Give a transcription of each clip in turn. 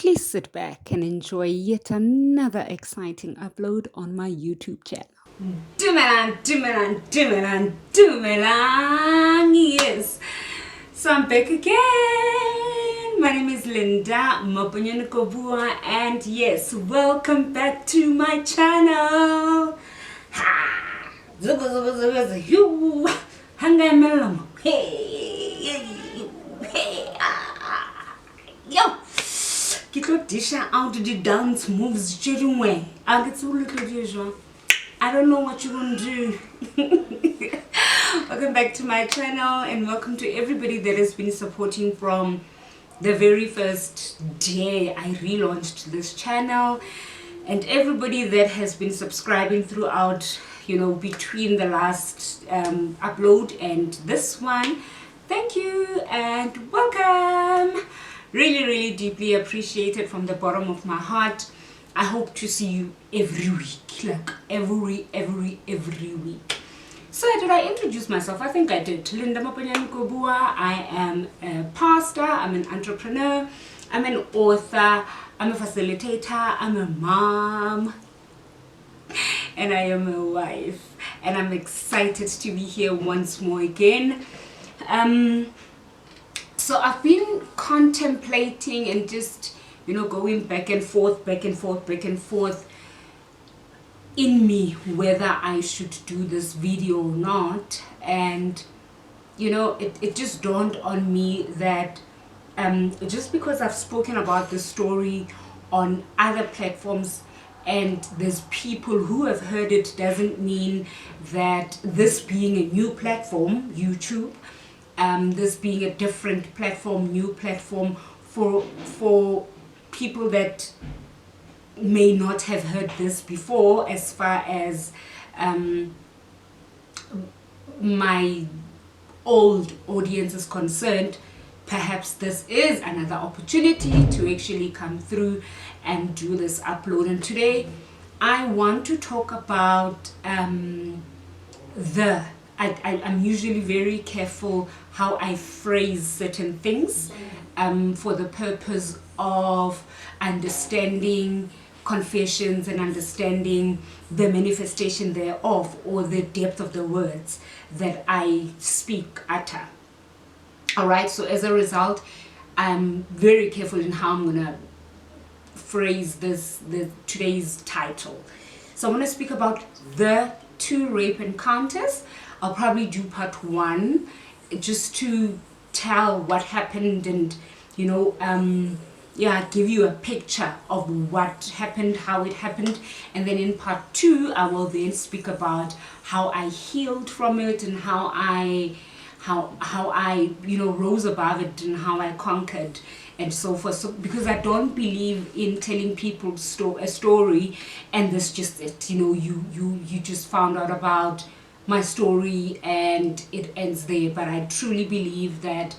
Please sit back and enjoy yet another exciting upload on my YouTube channel. Dumelang, yes. So I'm back again. My name is Linda Maponyane-Kobua, and yes, welcome back to my channel. Ha! Zuba zuba zuba zuba you. Hanga melon. Hey, hey, yo. Ke tlo disha out the dance moves anyway. I get so little usual. I don't know what you're gonna do. Welcome back to my channel, and welcome to everybody that has been supporting from the very first day I relaunched this channel, and everybody that has been subscribing throughout, between the last upload and this one. Thank you and welcome. Really deeply appreciated from the bottom of my heart. I hope to see you every week, like every week. So did I introduce myself? I think I did. Linda Maponyane-Kobua. I am a pastor, I'm an entrepreneur, I'm an author, I'm a facilitator, I'm a mom, and I am a wife. And I'm excited to be here once more again. So I've been contemplating and just, going back and forth in me whether I should do this video or not. And, it just dawned on me that just because I've spoken about this story on other platforms and there's people who have heard it doesn't mean that this being a new platform, YouTube, this being a different platform, new platform for people that may not have heard this before, as far as my old audience is concerned. Perhaps this is another opportunity to actually come through and do this upload. And today I want to talk about I'm usually very careful how I phrase certain things for the purpose of understanding confessions and understanding the manifestation thereof, or the depth of the words that I utter. Alright, so as a result, I'm very careful in how I'm gonna phrase today's title. So I want to speak about the 2 rape encounters. I'll probably do part 1 just to tell what happened and give you a picture of what happened, how it happened. And then in part 2 I will then speak about how I healed from it and how I rose above it and how I conquered and so forth. So because I don't believe in telling people a story and that's just it, you just found out about my story and it ends there. But I truly believe that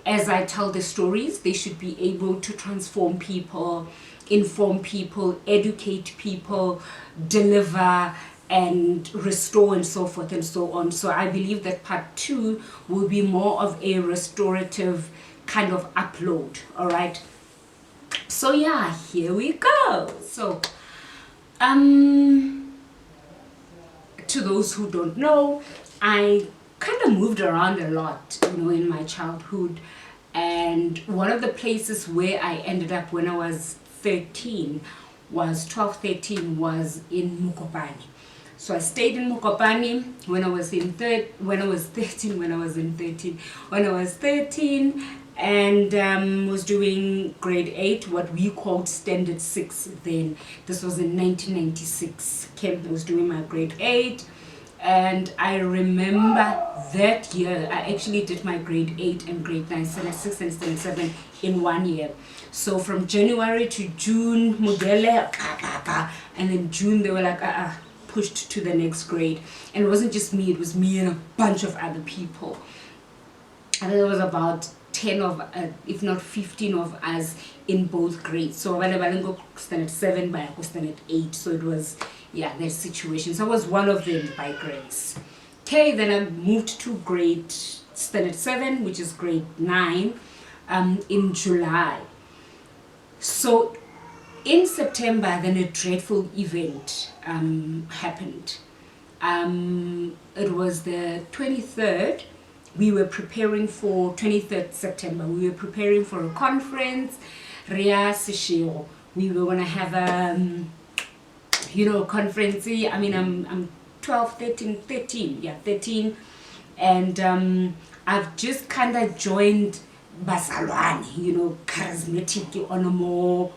as I tell the stories, they should be able to transform people, inform people, educate people, deliver and restore and so forth and so on. So I believe that part 2 will be more of a restorative kind of upload. All right. So yeah, here we go. So to those who don't know, I kind of moved around a lot, in my childhood. And one of the places where I ended up when I was 13 was in Mokopane. So I stayed in Mokopane when I was 13 and was doing grade 8, what we called standard 6 then. This was in 1996. I was doing my grade 8. And I remember that year I actually did my grade 8 and grade 9, standard 6 and standard 7 in 1 year. So from January to June, and then June they were like pushed to the next grade. And it wasn't just me, it was me and a bunch of other people. And there was about 10 of if not 15 of us in both grades. So I didn't go standard 7, but I was standard 8. So it was their situation. So I was one of them by grades. Okay, then I moved to grade standard 7, which is grade 9, in July. So in September, then a dreadful event happened. It was the 23rd. We were preparing for 23rd September. We were preparing for a conference. Ria Sishio. We were gonna have a conference. I mean, I'm 12, 13, 13. Yeah, 13. And I've just kind of joined Basalwani, charismatic on a more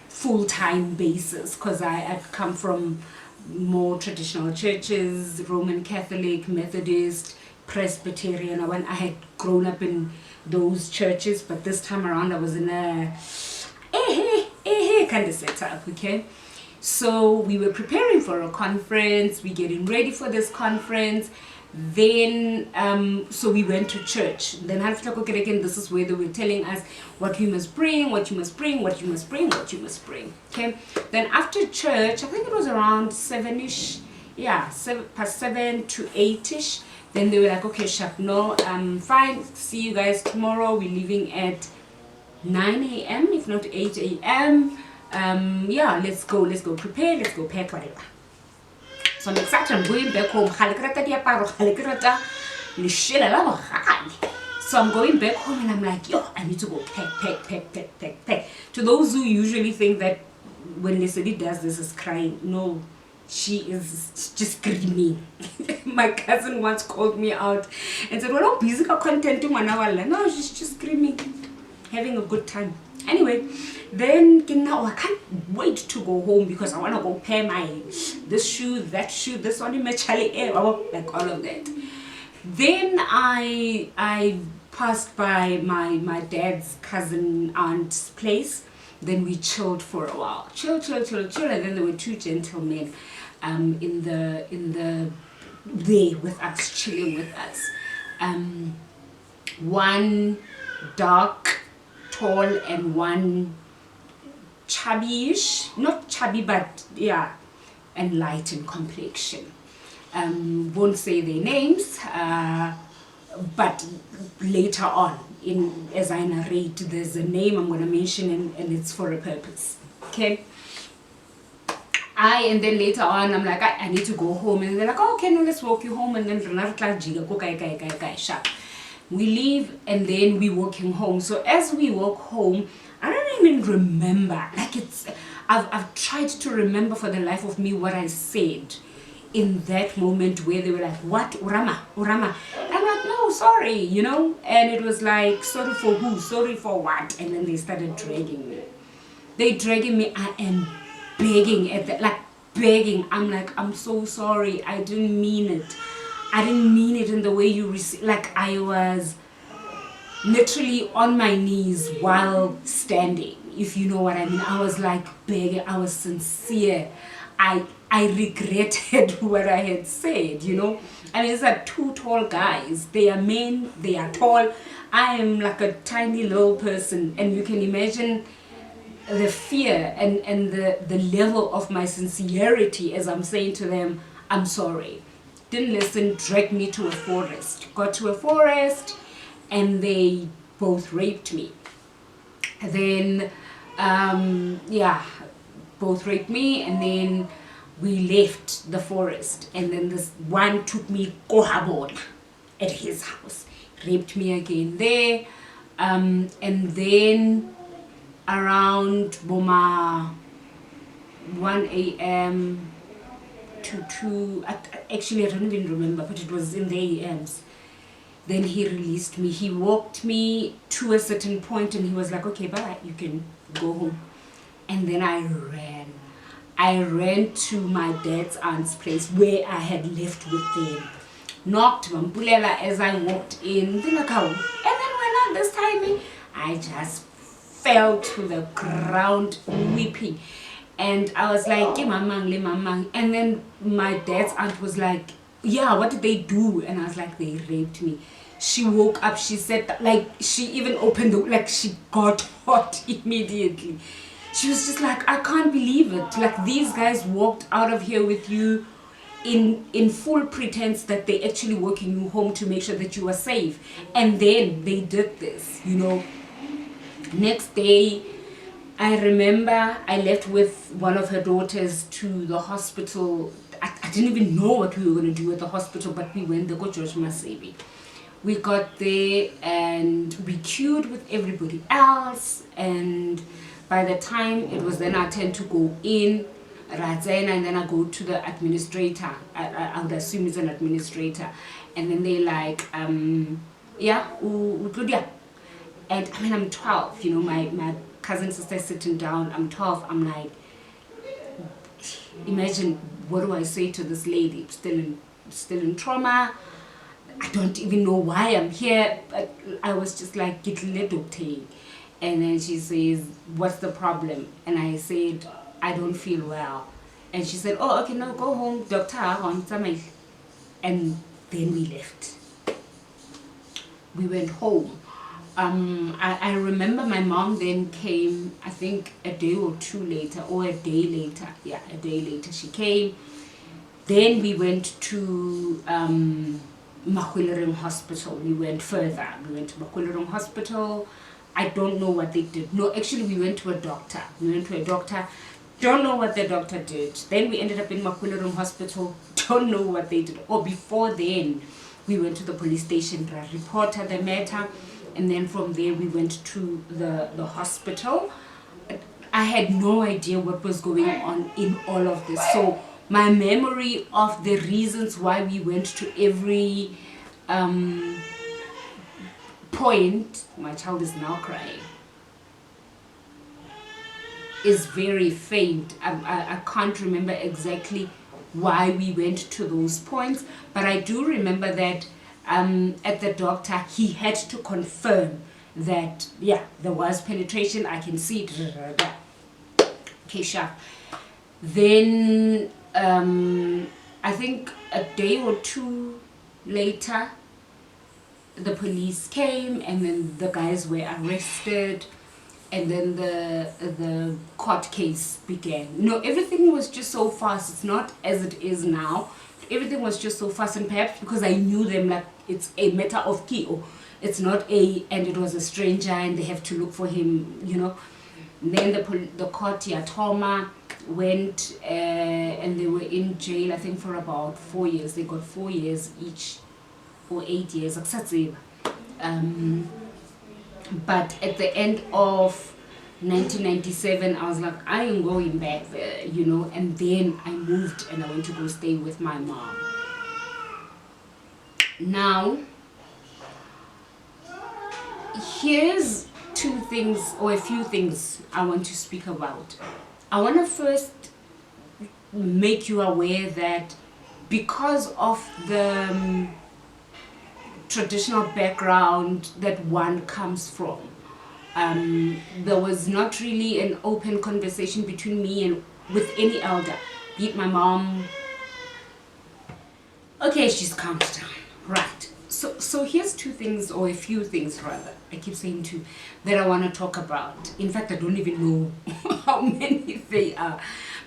full-time basis, because I've come from more traditional churches, Roman Catholic, Methodist, Presbyterian. I had grown up in those churches, but this time around I was in a kind of setup, okay? So we were preparing for a conference, we're getting ready for this conference. Then so we went to church. Then this is where they were telling us what we must bring, what you must bring, what you must bring, what you must bring. Okay. Then after church, I think it was around 7ish, yeah, past 7 to 8ish. Then they were like, okay, Shap, no, fine, see you guys tomorrow. We're leaving at 9 a.m. if not 8 a.m. Yeah, let's go prepare, let's go pack, whatever. So I'm excited, I'm going back home. So I'm going back home and I'm like, yo, I need to go pack. To those who usually think that when Leslie does this is crying, no, she is just screaming. My cousin once called me out and said, well, I'm busy contenting one hour. No, she's just screaming, having a good time. Anyway, then now I can't wait to go home because I want to go pair my this shoe, that shoe, this one in my Charlie air, like all of that. Then I passed by my dad's cousin aunt's place. Then we chilled for a while, chill, and then there were two gentlemen in the there with us, chilling with us. One dark, tall, and one chubby-ish, not chubby, but yeah, and light in complexion. Won't say their names, but later on, as I narrate, there's a name I'm going to mention, and it's for a purpose. Okay. And then later on, I'm like, I need to go home, and they're like, oh, okay, no, let's walk you home, and then we leave, and then we walking home. So as we walk home, I don't even remember, like I've tried to remember for the life of me what I said in that moment where they were like, what, Urama? I'm like, no, sorry, and it was like, sorry for who, sorry for what? And then they started dragging me. I am begging begging. I'm like, I'm so sorry, I didn't mean it in the way you received. Like, I was literally on my knees while standing, if you know what I mean. I was like begging, I was sincere. I regretted what I had said, I mean, these are two tall guys. They are men, they are tall. I am like a tiny little person, and you can imagine the fear and the level of my sincerity as I'm saying to them, I'm sorry. Didn't listen, dragged me to a forest. Got to a forest, and they both raped me. Then, both raped me, and then we left the forest. And then this one took me kohabon at his house, raped me again there. And then around Boma 1 a.m. to 2, actually I don't even remember, but it was in the a.m.s. Then he released me. He walked me to a certain point and he was like, okay, bye, you can go home. And then I ran to my dad's aunt's place where I had left with them. Knocked Mampulela as I walked in. And then when I this timing, I just fell to the ground weeping. And I was like, mamang. And then my dad's aunt was like, yeah, what did they do? And I was like, they raped me. She woke up, she said that, like, she even opened the, like, she got hot immediately. She was just like, I can't believe it. Like, these guys walked out of here with you in full pretense that they actually walking you home to make sure that you are safe. And then they did this, Next day, I remember I left with one of her daughters to the hospital. I didn't even know what we were going to do at the hospital, but we went. They got George Masebi. We got there and we queued with everybody else, and by the time it was then our turn to go in, and then I go to the administrator. I would assume it's an administrator, and then they like, yeah, and I mean, I'm 12, you know, my cousin sister is sitting down, I'm 12, I'm like, imagine, what do I say to this lady? Still in trauma. I don't even know why I'm here, but I was just like, get doctor. And then she says, what's the problem? And I said, I don't feel well. And she said, oh, okay, now go home, doctor. And then we left. We went home. I remember my mom then came, I think a day or two later, or a day later. Yeah, a day later she came. Then we went to Maponyane Hospital. We went further. We went to Maponyane Hospital. I don't know what they did. No, actually we went to a doctor. Don't know what the doctor did. Then we ended up in Maponyane Hospital. Don't know what they did. Or before then, we went to the police station, reported the matter, and then from there we went to the hospital. I had no idea what was going on in all of this. So my memory of the reasons why we went to every point, my child is now crying, is very faint. I can't remember exactly why we went to those points, but I do remember that at the doctor, he had to confirm that, yeah, there was penetration, I can see it. Okay, sure. Then I think a day or two later, the police came, and then the guys were arrested, and then the court case began. No, everything was just so fast. It's not as it is now. Everything was just so fast, and perhaps because I knew them, like it's a matter of key, it's not and it was a stranger and they have to look for him, you know. And then the court, Toma, went and they were in jail, I think, for about 4 years. They got 4 years each, or 8 years. But at the end of 1997, I was like, I ain't going back there, you know. And then I moved and I went to go stay with my mom. Now, here's two things, or a few things I want to speak about. I want to first make you aware that because of the traditional background that one comes from, there was not really an open conversation between me and with any elder, be it my mom. Okay, she's calmed down. Right. So here's two things, or a few things rather, I keep saying two, that I want to talk about. In fact, I don't even know how many they are.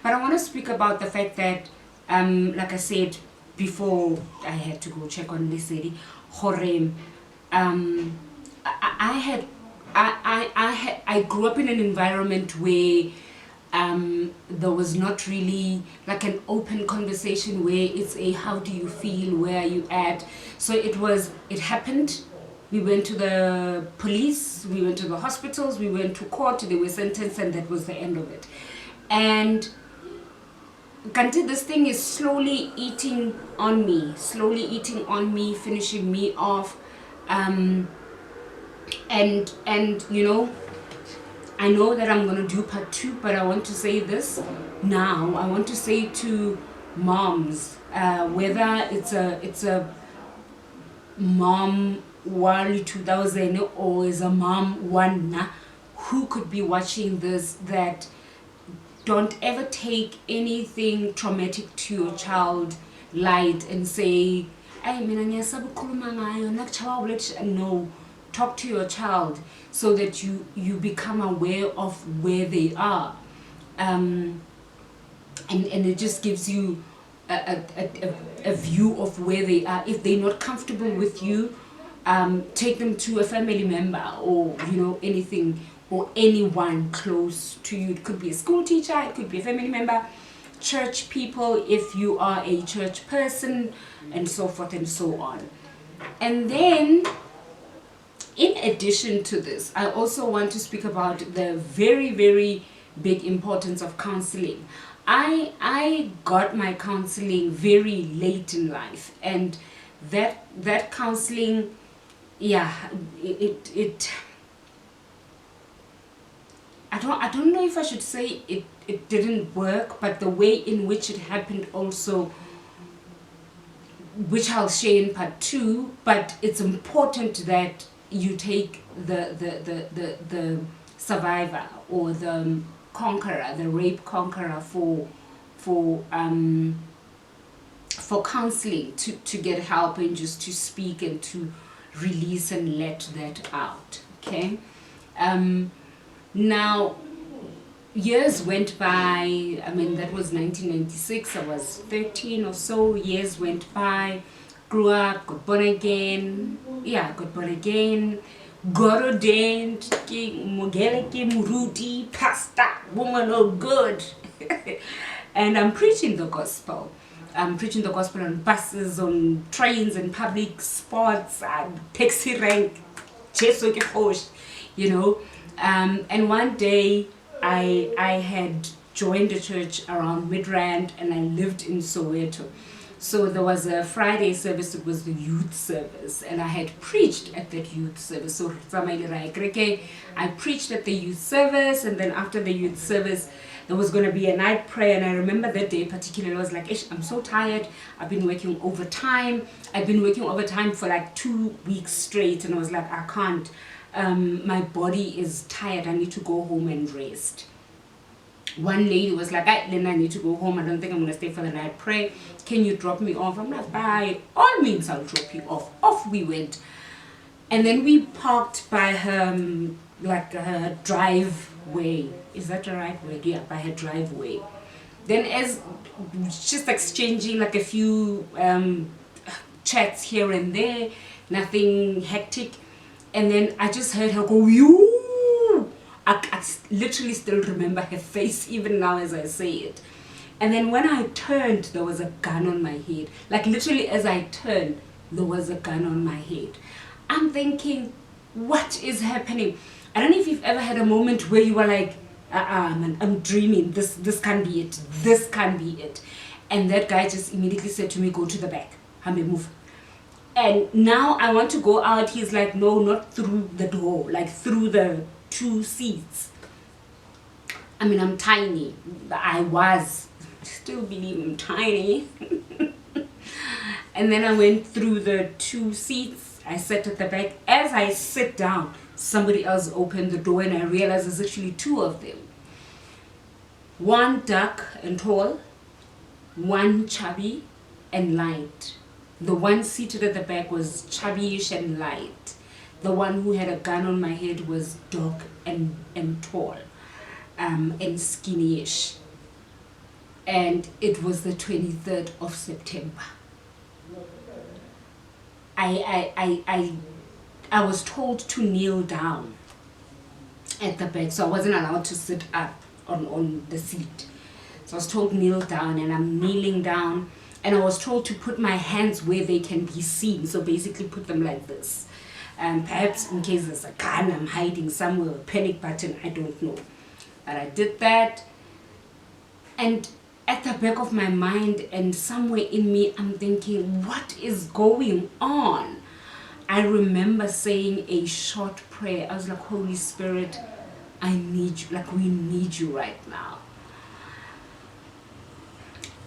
But I want to speak about the fact that, like I said before, I had to go check on this lady, Horem. I grew up in an environment where there was not really like an open conversation where it's a how do you feel, where are you at. So it happened, we went to the police, we went to the hospitals, we went to court, they were sentenced, and that was the end of it. And Kanti, this thing is slowly eating on me, finishing me off. And you know, I know that I'm going to do part 2, but I want to say this now. I want to say to moms, whether it's a mom Wali 2000 or is a mom one who could be watching this, that don't ever take anything traumatic to your child light and say, no. Talk to your child so that you become aware of where they are, and it just gives you a view of where they are. If they're not comfortable with you, take them to a family member, or you know, anything or anyone close to you. It could be a school teacher, it could be a family member, church people, if you are a church person, and so forth and so on. And then, in addition to this, I also want to speak about the very, very big importance of counseling. I got my counseling very late in life, and that counseling, yeah, it I don't know if I should say it didn't work, but the way in which it happened also, which I'll share in part 2, but it's important that you take the survivor or the conqueror, the rape conqueror, for counseling, to get help and just to speak and to release and let that out. Okay. Now, years went by. I mean, that was 1996. I was 13 or so. Years went by. Grew up, got born again. Yeah, got born again. Got ordained. Muruti, pastor, woman of good. And I'm preaching the gospel. I'm preaching the gospel on buses, on trains, and public spots, and taxi rank, you know. And one day I had joined a church around Midrand, and I lived in Soweto. So there was a Friday service. It was the youth service, and I had preached at that youth service. So I preached at the youth service, and then after the youth service, there was going to be a night prayer. And I remember that day particularly, I was like, I'm so tired. I've been working overtime. I've been working overtime for like 2 weeks straight, and I was like, I can't. My body is tired. I need to go home and rest. One lady was like, then I need to go home. I don't think I'm going to stay for the night prayer. Can you drop me off? I'm like, by all means, I'll drop you off. Off we went. And then we parked by her, like her driveway. Is that the right word? Yeah, by her driveway. Then as just exchanging like a few chats here and there, nothing hectic. And then I just heard her go, you. I literally still remember her face even now as I say it. And then when I turned, there was a gun on my head. Like literally as I turned, there was a gun on my head. I'm thinking, what is happening? I don't know if you've ever had a moment where you were like, man, I'm dreaming. This can't be it. This can't be it. And that guy just immediately said to me, go to the back. Hambe, move. And now I want to go out. He's like, no, not through the door, like through the 2 seats. I mean, I'm tiny. I still believe I'm tiny. And then I went through the 2 seats. I sat at the back. As I sit down, somebody else opened the door, and I realized there's actually 2 of them. One dark and tall, one chubby and light. The one seated at the back was chubby-ish and light. The one who had a gun on my head was dark and tall, and skinny-ish. And it was the 23rd of September. I was told to kneel down at the back, so I wasn't allowed to sit up on the seat. So I was told kneel down, and I'm kneeling down, and I was told to put my hands where they can be seen. So basically put them like this. Perhaps in case there's a gun I'm hiding somewhere, a panic button, I don't know. But I did that. And at the back of my mind and somewhere in me, I'm thinking, what is going on? I remember saying a short prayer. I was like, Holy Spirit, I need you. Like, we need you right now.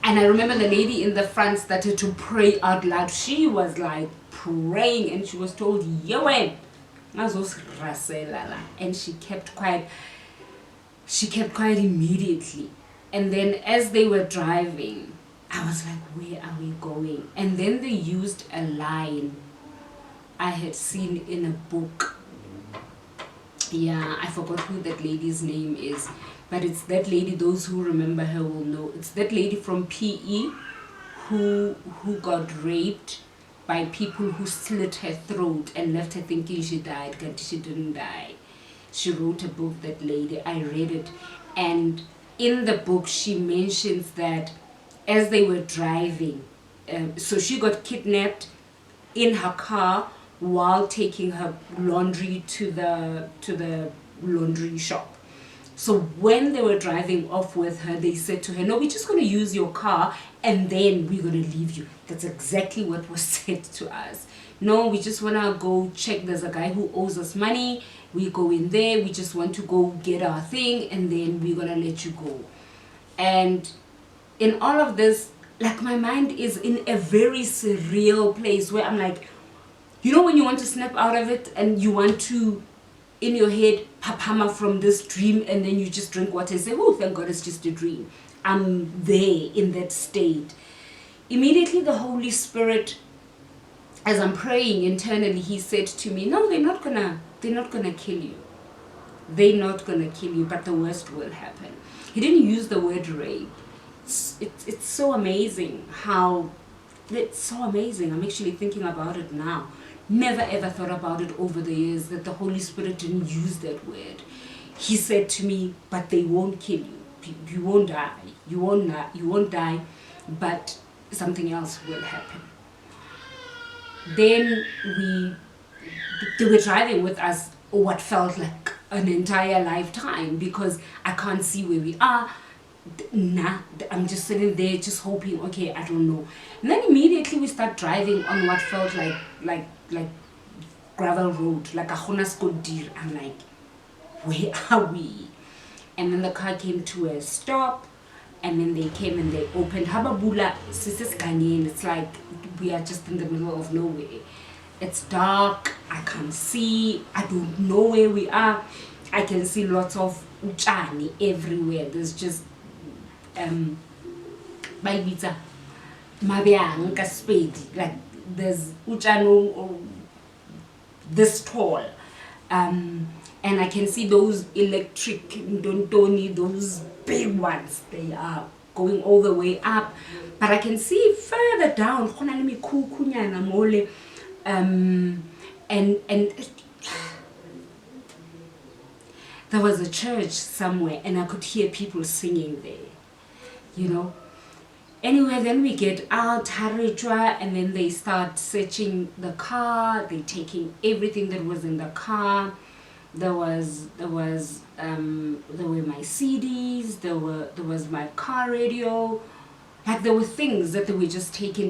And I remember the lady in the front started to pray out loud. She was like praying, and she was told, Yowen. And she kept quiet. She kept quiet immediately. And then as they were driving, I was like, where are we going? And then they used a line I had seen in a book. Yeah, I forgot who that lady's name is. But it's that lady, those who remember her will know. It's that lady from PE who got raped by people who slit her throat and left her thinking she died, but she didn't die. She wrote a book, that lady. I read it. And in the book, she mentions that as they were driving, so she got kidnapped in her car while taking her laundry to the laundry shop. So when they were driving off with her, they said to her, no, we're just going to use your car and then we're going to leave you. That's exactly what was said to us. No, we just want to go check. There's a guy who owes us money. We go in there. We just want to go get our thing and then we're going to let you go. And in all of this, like, my mind is in a very surreal place where I'm like, you know, when you want to snap out of it and you want to, in your head, papama from this dream, and then you just drink water and say, oh, thank God, it's just a dream. I'm there in that state. Immediately the Holy Spirit, as I'm praying internally, he said to me, no, they're not gonna kill you. They're not gonna kill you, but the worst will happen. He didn't use the word rape. It's so amazing how, it's so amazing. I'm actually thinking about it now. Never ever thought about it over the years that the Holy Spirit didn't use that word. He said to me, but they won't kill you. You won't die. You won't die, but something else will happen. Then they were driving with us what felt like an entire lifetime, because I can't see where we are. Nah, I'm just sitting there just hoping, okay, I don't know. And then immediately we start driving on what felt like gravel road, like a Honaskodir. I'm like, where are we? And then the car came to a stop, and then they came and they opened Hababula Sisis Kanyen. It's like we are just in the middle of nowhere. It's dark, I can't see, I don't know where we are. I can see lots of uchani everywhere. There's just like there's uchano this tall, and I can see those electric dontoni, those big ones. They are going all the way up, but I can see further down and there was a church somewhere and I could hear people singing there, you know. Anyway, then we get out, Harijwa, and then they start searching the car. They taking everything that was in the car. There were my CDs. There was my car radio. Like, there were things that they were just taking.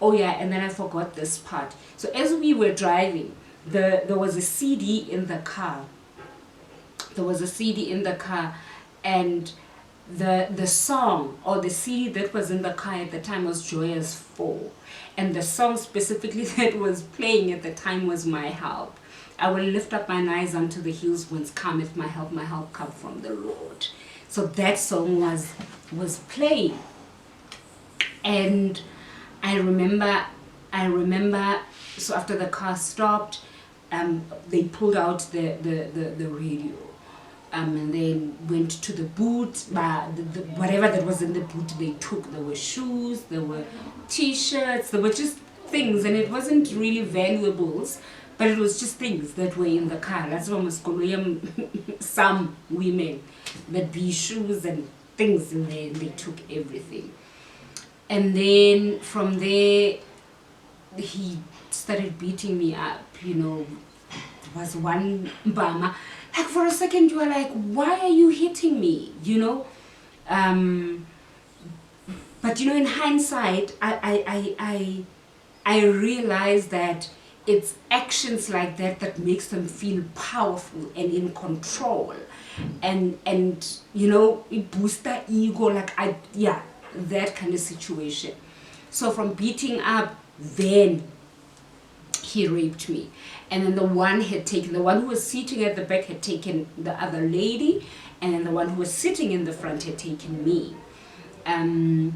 Oh yeah, and then I forgot this part. So as we were driving, there was a CD in the car. And the song or the CD that was in the car at the time was Joyous 4, and the song specifically that was playing at the time was My Help. I will lift up mine eyes unto the hills whence cometh my help come from the Lord. So that song was playing, and I remember so after the car stopped, they pulled out the radio. And then went to the boot, whatever that was in the boot they took. There were shoes, there were t-shirts, there were just things, and it wasn't really valuables, but it was just things that were in the car. That's almost some women that be shoes and things in there, and they took everything. And then from there, he started beating me up, you know. There was one Bama. Like, for a second you are like, why are you hitting me, you know? But you know, in hindsight, I realize that it's actions like that makes them feel powerful and in control, and you know, it boosts their ego, like that kind of situation. So from beating up, then he raped me. And then the one who was sitting at the back had taken the other lady, and then the one who was sitting in the front had taken me. And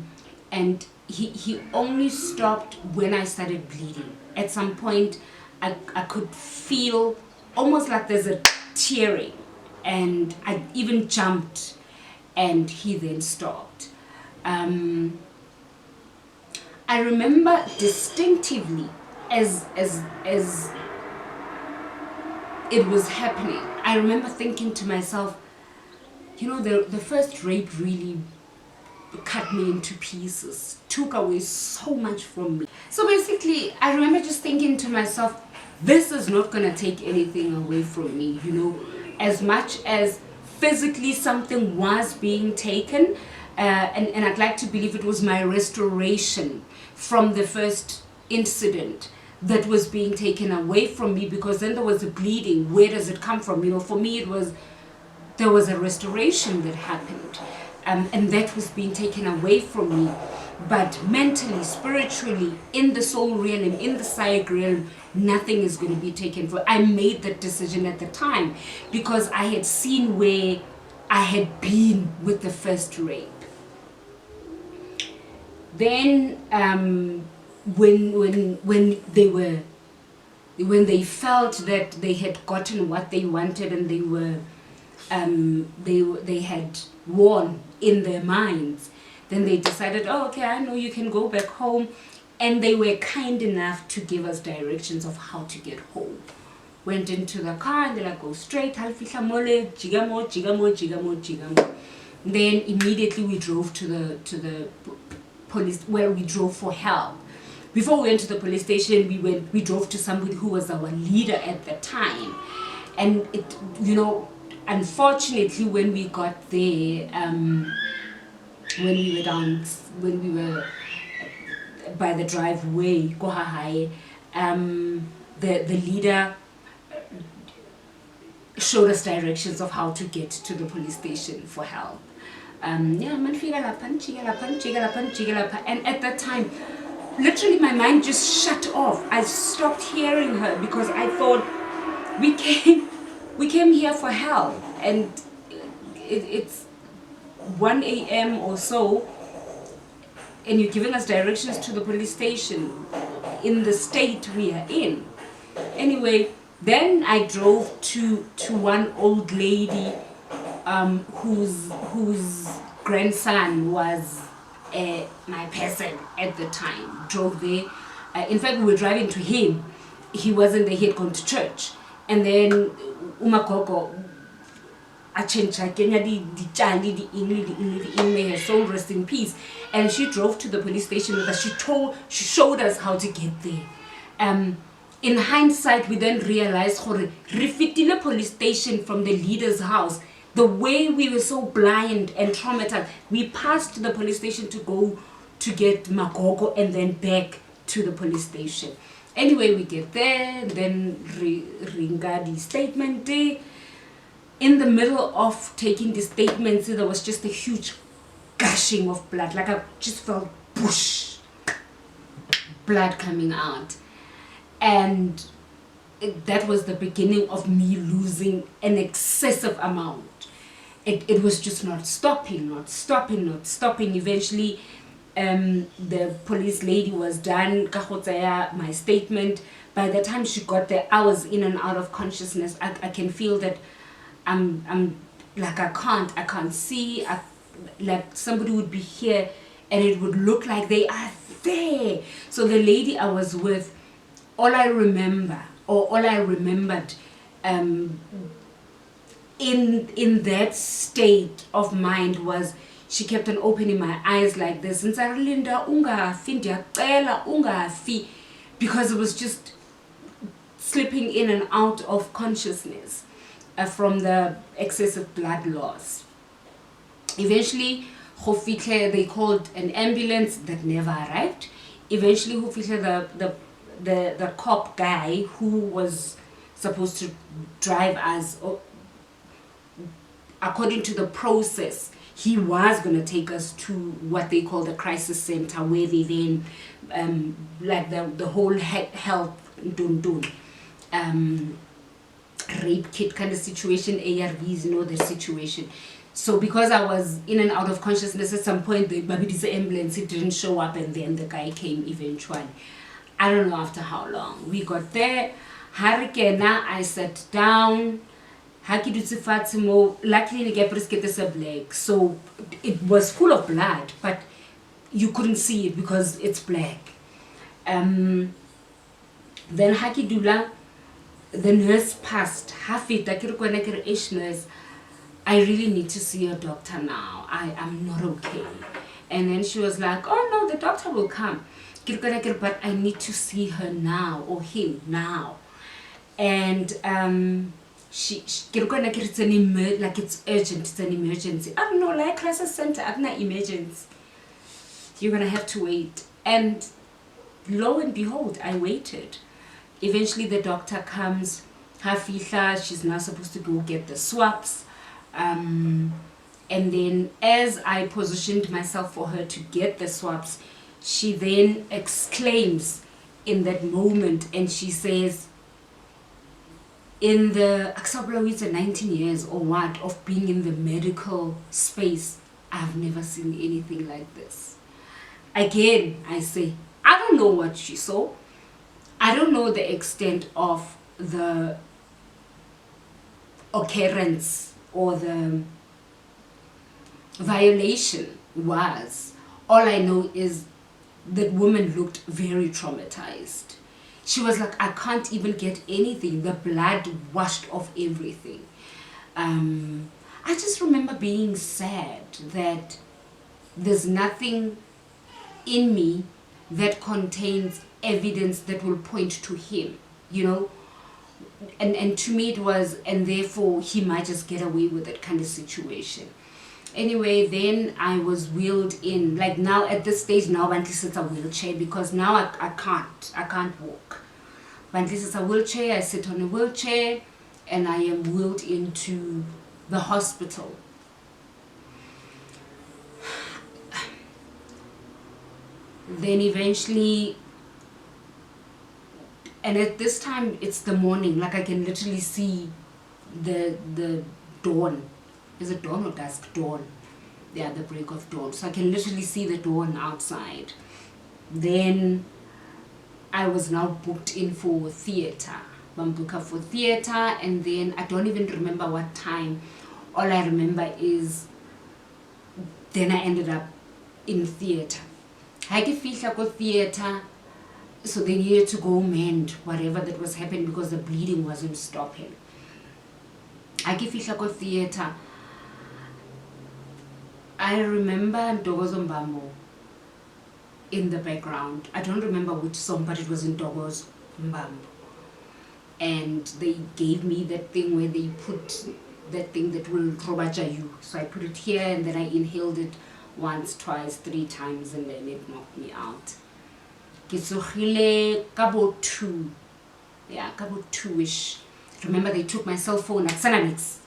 he only stopped when I started bleeding. At some point, I could feel almost like there's a tearing, and I even jumped, and he then stopped. I remember distinctively as it was happening, I remember thinking to myself, you know, the first rape really cut me into pieces, took away so much from me. So basically, I remember just thinking to myself, this is not going to take anything away from me, you know, as much as physically something was being taken, and I'd like to believe it was my restoration from the first incident that was being taken away from me, because then there was a bleeding. Where does it come from? You know, for me, there was a restoration that happened, and that was being taken away from me. But mentally, spiritually, in the soul realm, in the psychic realm, nothing is going to be taken for. I made that decision at the time because I had seen where I had been with the first rape. Then when they felt that they had gotten what they wanted, and they had won in their minds, then they decided, oh, okay, I know you can go back home. And they were kind enough to give us directions of how to get home. Went into the car and they're like, go straight, jigamo. Then immediately we drove to the police, where we drove for help. Before we went to the police station, we drove to somebody who was our leader at the time. And it, you know, unfortunately, when we got there, when we were by the driveway, the leader showed us directions of how to get to the police station for help. And at that time, literally my mind just shut off. I stopped hearing her because I thought, we came here for help, and it's 1 a.m. or so, and you're giving us directions to the police station in the state we are in. Anyway, then I drove to one old lady whose grandson was my person at the time. Drove there. In fact, we were driving to him. He wasn't there. He had gone to church. And then Umakoko, may her soul rest in peace, and she drove to the police station with us. She showed us how to get there. In hindsight, we then realized the police station from the leader's house. The way we were so blind and traumatized, we passed the police station to go to get Magogo and then back to the police station. Anyway, we get there, then Ringadi statement day. In the middle of taking the statements, there was just a huge gushing of blood. Like I just felt whoosh, blood coming out. And that was the beginning of me losing an excessive amount. It was just not stopping. Eventually, the police lady was done, my statement. By the time she got there, I was in and out of consciousness. I can feel that I'm like I can't see. Like somebody would be here and it would look like they are there. So the lady I was with, all I remembered in that state of mind was she kept on opening my eyes like this, because it was just slipping in and out of consciousness from the excessive blood loss. Eventually, they called an ambulance that never arrived. Eventually, the cop guy who was supposed to drive us, according to the process, he was going to take us to what they call the crisis center, where they then like the whole health rape kit kind of situation, ARVs, you know, the situation. So because I was in and out of consciousness, at some point the ambulance, it didn't show up, and then the guy came eventually. I don't know after how long. We got there. Harikena, I sat down. Luckily the brisket is black, so it was full of blood, but you couldn't see it because it's black. Then Hakidula, the nurse passed. Nurse, I really need to see a doctor now. I am not okay. And then she was like, oh no, the doctor will come. But I need to see her now, or him now. And it's like it's urgent, it's an emergency. I don't know, like crisis center, I'm not emergency. You're gonna have to wait. And lo and behold, I waited. Eventually the doctor comes, Hafisha, she's now supposed to go get the swabs. And then as I positioned myself for her to get the swabs, she then exclaims in that moment, and she says, in the 19 years or what of being in the medical space, I've never seen anything like this. Again, I say, I don't know what she saw. I don't know the extent of the occurrence or the violation was. All I know is that woman looked very traumatized. She was like, I can't even get anything. The blood washed off everything. I just remember being sad that there's nothing in me that contains evidence that will point to him, you know. And to me it was, and therefore he might just get away with that kind of situation. Anyway, then I was wheeled in. Like now at this stage, now Bantley sits a wheelchair, because now I can't walk. Bantley sits a wheelchair, I sit on a wheelchair, and I am wheeled into the hospital. Then eventually, and at this time it's the morning, like I can literally see the dawn. Is it dawn or dusk? Dawn. Yeah, the break of dawn. So I can literally see the dawn outside. Then I was now booked in for theater. Bambuka for theater, and then I don't even remember what time. All I remember is then I ended up in theater. I get go theater, so they needed to go mend whatever that was happening because the bleeding wasn't stopping. I get go theater. I remember Ndogozo Mbambo in the background. I don't remember which song, but it was in Ndogozo Mbambo. And they gave me that thing where they put that thing that will robaja you. So I put it here, and then I inhaled it once, twice, 3 times, and then it knocked me out. Kitsogile kabo 2. Yeah, kabo 2-ish. Remember, they took my cell phone at Sanamix.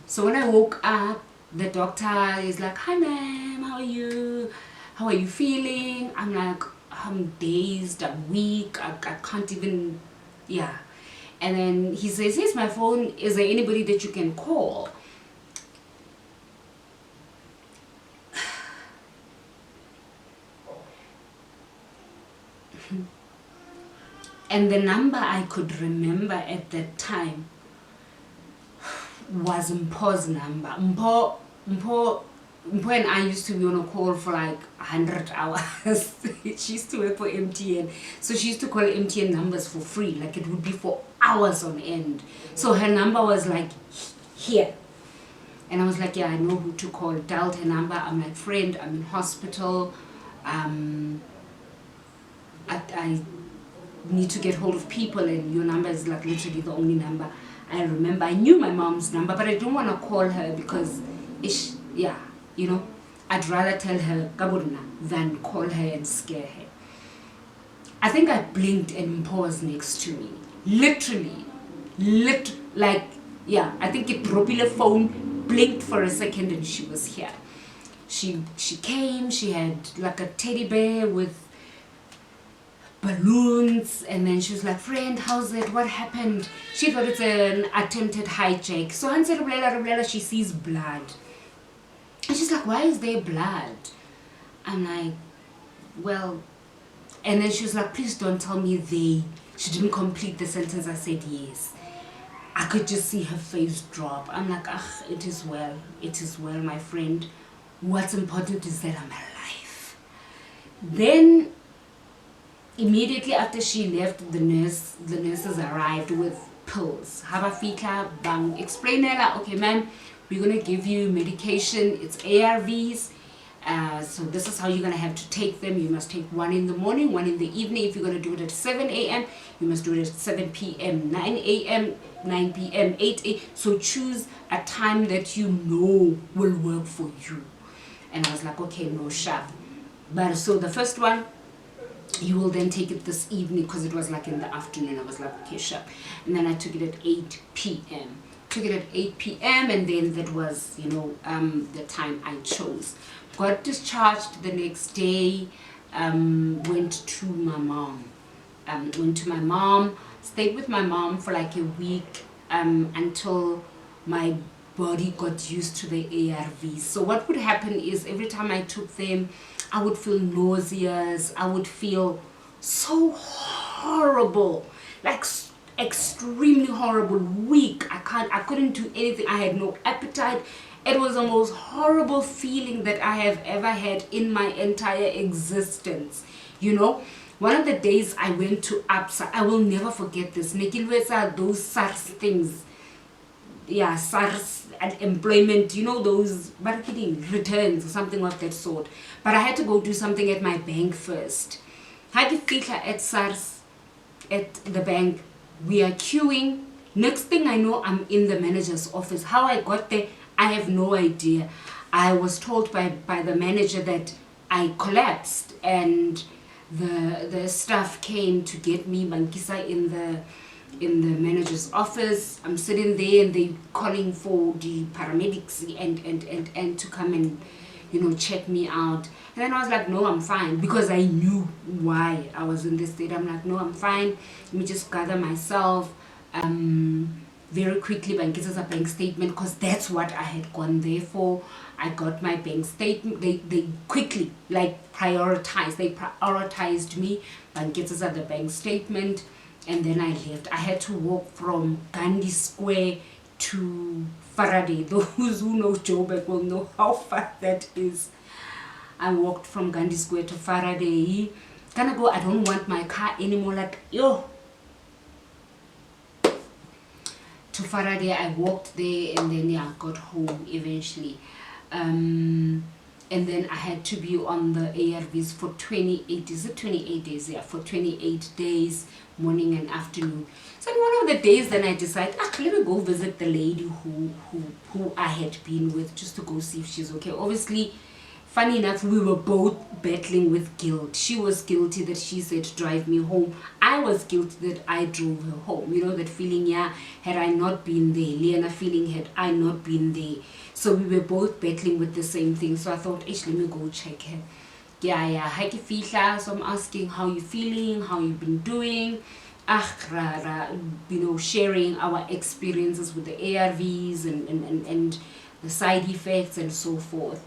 So when I woke up, the doctor is like, hi ma'am, how are you? How are you feeling? I'm like, I'm dazed, I'm weak, I can't even, yeah. And then he says, here's my phone, is there anybody that you can call? And the number I could remember at that time was Mpo's number. Mpo and I used to be on a call for like 100 hours. She used to work for MTN. So she used to call MTN numbers for free. Like it would be for hours on end. So her number was like here. And I was like, yeah, I know who to call. Dialed her number. I'm like, friend, I'm in hospital. I need to get hold of people, and your number is like literally the only number I remember. I knew my mom's number, but I don't want to call her because yeah, you know, I'd rather tell her Gaburna than call her and scare her. I think I blinked and Mpo was next to me. Literally, like, yeah, I think it dropped the phone, blinked for a second, and she was here. She came, she had like a teddy bear with balloons, and then she was like, friend, how's it? What happened? She thought it's an attempted hijack. So she sees blood. And she's like, why is there blood? I'm like, well, and then she was like, please don't tell me they. She didn't complete the sentence. I said yes. I could just see her face drop. I'm like, it is well. It is well, my friend. What's important is that I'm alive. Then immediately after she left, the nurses arrived with pills. Haba fika bang explainela, okay ma'am, we're gonna give you medication, it's ARVs. So this is how you're gonna have to take them. You must take one in the morning, one in the evening. If you're gonna do it at 7 a.m., you must do it at 7 p.m., 9 a.m., 9 p.m., 8 a.m. So choose a time that you know will work for you. And I was like, okay, no sharp. But so the first one, you will then take it this evening, because it was like in the afternoon. I was like, okay, sharp. And then I took it at 8 p.m. Took it at 8 p.m. and then that was, you know, the time I chose. Got discharged the next day. Went to my mom. Stayed with my mom for like a week until my body got used to the ARVs. So what would happen is every time I took them, I would feel nauseous. I would feel so horrible, like extremely horrible, weak. I couldn't do anything. I had no appetite. It was the most horrible feeling that I have ever had in my entire existence. You know, one of the days I went to APSA, I will never forget this. Nekilwesa, those SARS things. Yeah, SARS and employment, you know, those marketing returns or something of that sort. But I had to go do something at my bank first. Had to fika at SARS at the bank. We are queuing. Next thing I know, I'm in the manager's office. How I got there, I have no idea. I was told by the manager that I collapsed, and the staff came to get me, Bankisa, in the manager's office. I'm sitting there and they calling for the paramedics and to come and, you know, check me out. And then I was like, no, I'm fine, because I knew why I was in this state. I'm like, no, I'm fine. Let me just gather myself. Very quickly, Bankisa's a bank statement, because that's what I had gone there for. I got my bank statement. They quickly, like, prioritized. They prioritized me. Bankisa's at the bank statement. And then I left. I had to walk from Gandhi Square to Faraday. Those who know Joburg will know how far that is. I walked from Gandhi Square to Faraday. Gonna go, I don't want my car anymore. Like, yo. To Faraday, I walked there, and then yeah, got home eventually. And then I had to be on the ARVs for 28, is it 28 days? Yeah, for 28 days, morning and afternoon. So on one of the days, then I decided, let me go visit the lady who I had been with, just to go see if she's okay. Obviously, funny enough, we were both battling with guilt. She was guilty that she said drive me home. I was guilty that I drove her home. You know, that feeling, yeah, had I not been there. Liana feeling, had I not been there. So we were both battling with the same thing. So I thought, let me go check her. Yeah, Haiki Fihla. So I'm asking, how you feeling? How you been doing? You know, sharing our experiences with the ARVs and the side effects and so forth.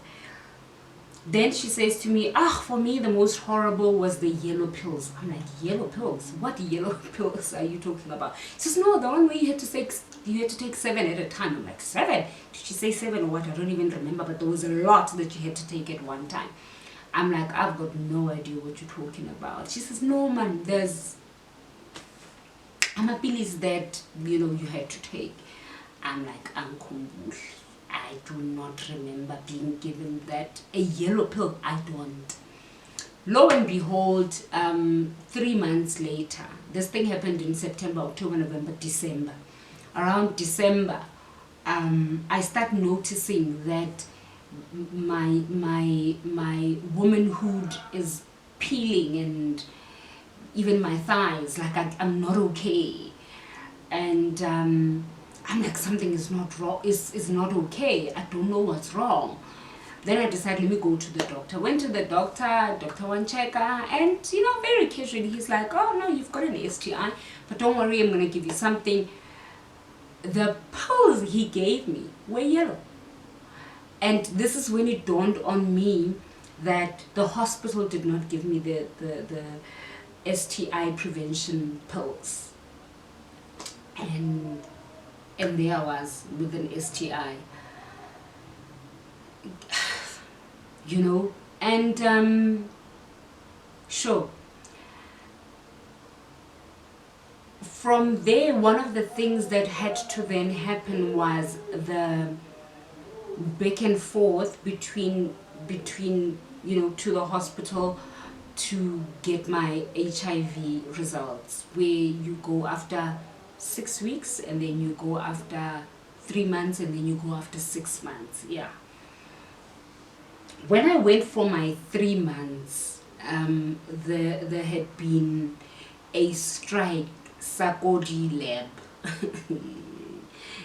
Then she says to me, for me the most horrible was the yellow pills. I'm like, yellow pills? What yellow pills are you talking about? She says, no, the one where you had to take 7 at a time. I'm like, 7? Did she say 7 or what? I don't even remember, but there was a lot that you had to take at one time. I'm like, I've got no idea what you're talking about. She says, no man, there's pills that, you know, you had to take. I'm like, I do not remember being given that. A yellow pill, I don't. Lo and behold, 3 months later, this thing happened in September, October, November, December. Around December, I start noticing that my womanhood is peeling, and even my thighs, like I'm not okay. And I'm like, something is not wrong, is not okay. I don't know what's wrong. Then I decided, let me go to the doctor. Went to the doctor, Dr. Wancheka, and, you know, very casually, he's like, oh no, you've got an STI, but don't worry, I'm going to give you something. The pills he gave me were yellow. And this is when it dawned on me that the hospital did not give me the STI prevention pills. And there I was with an STI. You know, and sure, from there, one of the things that had to then happen was the back and forth between to the hospital to get my HIV results, where you go after 6 weeks and then you go after 3 months and then you go after 6 months. Yeah. When I went for my 3 months, there had been a strike Sakodi lab.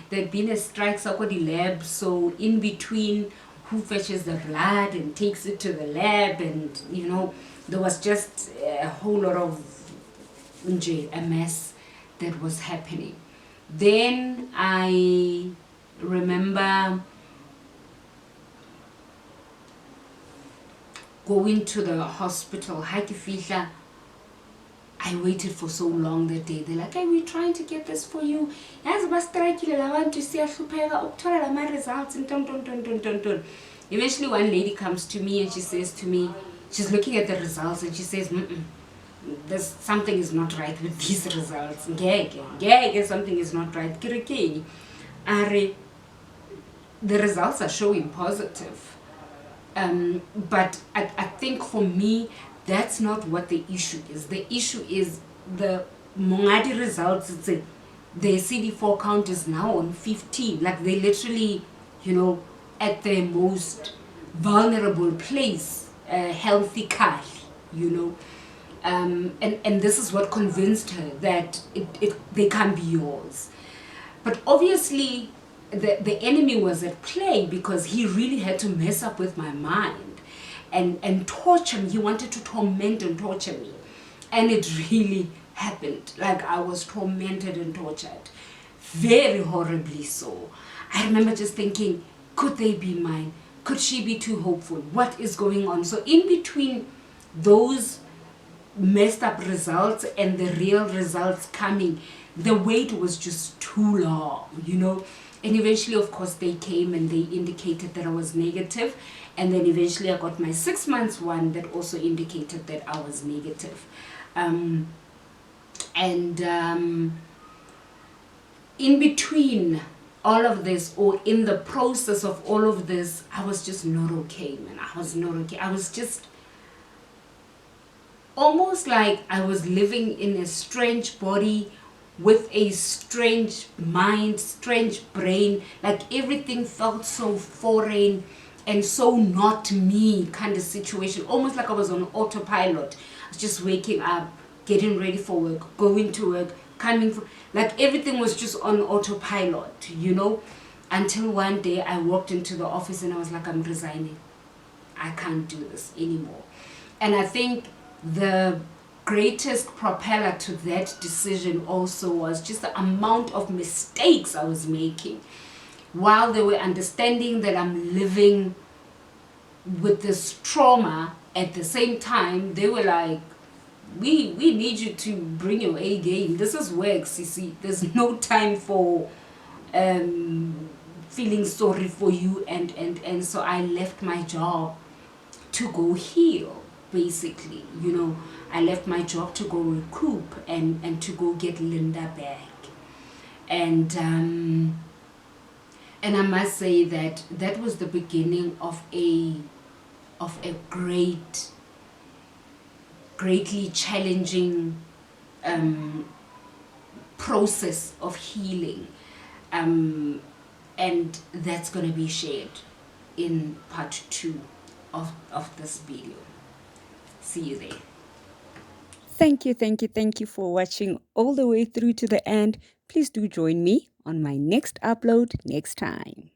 There'd been a strike Sakodi lab, so in between who fetches the blood and takes it to the lab, and there was just a whole lot of a mess that was happening. Then I remember going to the hospital. I waited for so long that day. They're like, hey, we're trying to get this for you. Yes, but strike I want to see my results and ton. Eventually one lady comes to me and she says to me, she's looking at the results and she says, there's something is not right with these results. Something is not right. The results are showing positive. But I think for me, that's not what the issue is. The issue is the Mongadi results. The CD4 count is now on 15. Like they literally, at their most vulnerable place, healthy car, and this is what convinced her that they can't be yours. But obviously, the enemy was at play because he really had to mess up with my mind and torture me. He wanted to torment and torture me. And it really happened. Like I was tormented and tortured. Very horribly so. I remember just thinking, could they be mine? Could she be too hopeful? What is going on? So in between those messed up results and the real results coming, the wait was just too long, And eventually, of course, they came and they indicated that I was negative. And then eventually I got my 6 months one that also indicated that I was negative. In between all of this, or in the process of all of this, I was just not okay, man. I was not okay. I was just almost like I was living in a strange body with a strange mind, strange brain. Like everything felt so foreign and so not me kind of situation. Almost like I was on autopilot. I was just waking up, getting ready for work, going to work, coming from, like everything was just on autopilot, until one day I walked into the office and I was like, I'm resigning. I can't do this anymore. And I think the greatest propeller to that decision also was just the amount of mistakes I was making. While they were understanding that I'm living with this trauma, at the same time, they were like, we need you to bring your A game. This is work, Sisi. There's no time for feeling sorry for you. And so I left my job to go heal, basically. I left my job to go recoup and to go get Linda back. And I must say that that was the beginning of a greatly challenging process of healing. And that's going to be shared in part 2 of this video. See you there. Thank you for watching all the way through to the end. Please do join me on my next upload next time.